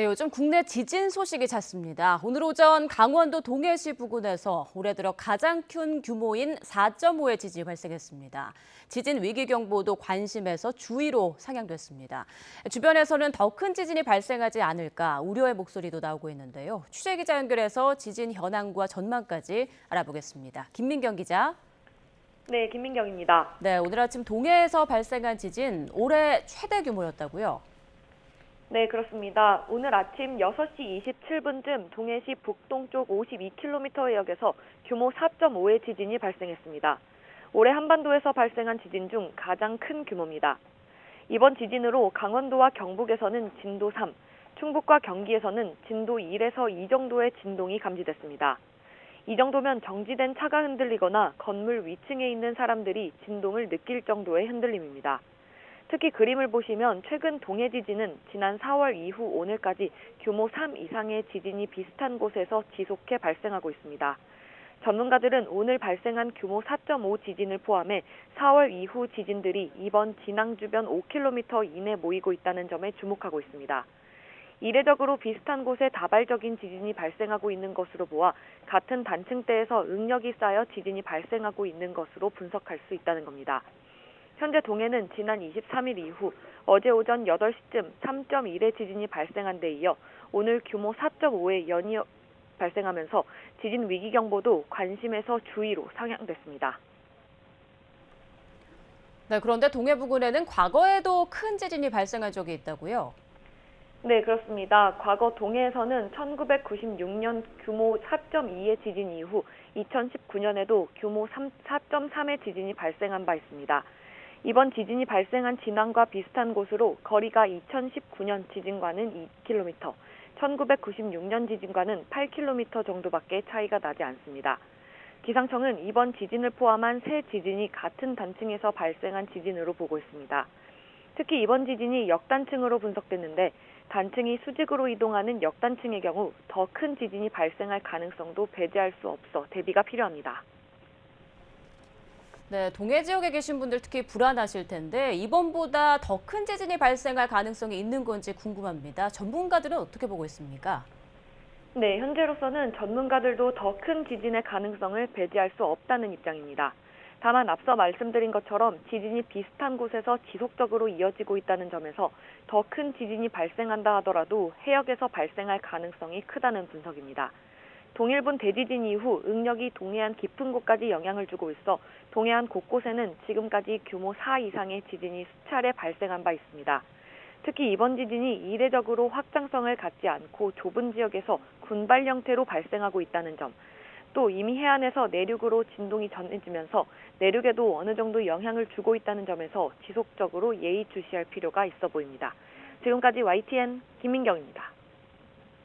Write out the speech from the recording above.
네, 요즘 국내 지진 소식이 잦습니다. 오늘 오전 강원도 동해시 부근에서 올해 들어 가장 큰 규모인 4.5의 지진이 발생했습니다. 지진 위기 경보도 관심에서 주의로 상향됐습니다. 주변에서는 더 큰 지진이 발생하지 않을까 우려의 목소리도 나오고 있는데요. 취재 기자 연결해서 지진 현황과 전망까지 알아보겠습니다. 김민경 기자. 네, 김민경입니다. 네, 오늘 아침 동해에서 발생한 지진 올해 최대 규모였다고요? 네, 그렇습니다. 오늘 아침 6시 27분쯤 동해시 북동쪽 52km 해역에서 규모 4.5의 지진이 발생했습니다. 올해 한반도에서 발생한 지진 중 가장 큰 규모입니다. 이번 지진으로 강원도와 경북에서는 진도 3, 충북과 경기에서는 진도 1에서 2 정도의 진동이 감지됐습니다. 이 정도면 정지된 차가 흔들리거나 건물 위층에 있는 사람들이 진동을 느낄 정도의 흔들림입니다. 특히 그림을 보시면 최근 동해 지진은 지난 4월 이후 오늘까지 규모 3 이상의 지진이 비슷한 곳에서 지속해 발생하고 있습니다. 전문가들은 오늘 발생한 규모 4.5 지진을 포함해 4월 이후 지진들이 이번 진앙 주변 5km 이내 모이고 있다는 점에 주목하고 있습니다. 이례적으로 비슷한 곳에 다발적인 지진이 발생하고 있는 것으로 보아 같은 단층대에서 응력이 쌓여 지진이 발생하고 있는 것으로 분석할 수 있다는 겁니다. 현재 동해는 지난 23일 이후 어제 오전 8시쯤 3.1의 지진이 발생한 데 이어 오늘 규모 4.5의 연이어 발생하면서 지진 위기 경보도 관심에서 주의로 상향됐습니다. 네, 그런데 동해 부근에는 과거에도 큰 지진이 발생한 적이 있다고요? 네, 그렇습니다. 과거 동해에서는 1996년 규모 4.2의 지진 이후 2019년에도 규모 4.3의 지진이 발생한 바 있습니다. 이번 지진이 발생한 진앙과 비슷한 곳으로 거리가 2019년 지진과는 2km, 1996년 지진과는 8km 정도밖에 차이가 나지 않습니다. 기상청은 이번 지진을 포함한 세 지진이 같은 단층에서 발생한 지진으로 보고 있습니다. 특히 이번 지진이 역단층으로 분석됐는데 단층이 수직으로 이동하는 역단층의 경우 더 큰 지진이 발생할 가능성도 배제할 수 없어 대비가 필요합니다. 네, 동해 지역에 계신 분들 특히 불안하실 텐데 이번보다 더 큰 지진이 발생할 가능성이 있는 건지 궁금합니다. 전문가들은 어떻게 보고 있습니까? 네, 현재로서는 전문가들도 더 큰 지진의 가능성을 배제할 수 없다는 입장입니다. 다만 앞서 말씀드린 것처럼 지진이 비슷한 곳에서 지속적으로 이어지고 있다는 점에서 더 큰 지진이 발생한다 하더라도 해역에서 발생할 가능성이 크다는 분석입니다. 동일본 대지진 이후 응력이 동해안 깊은 곳까지 영향을 주고 있어 동해안 곳곳에는 지금까지 규모 4 이상의 지진이 수차례 발생한 바 있습니다. 특히 이번 지진이 이례적으로 확장성을 갖지 않고 좁은 지역에서 군발 형태로 발생하고 있다는 점, 또 이미 해안에서 내륙으로 진동이 전해지면서 내륙에도 어느 정도 영향을 주고 있다는 점에서 지속적으로 예의주시할 필요가 있어 보입니다. 지금까지 YTN 김민경입니다.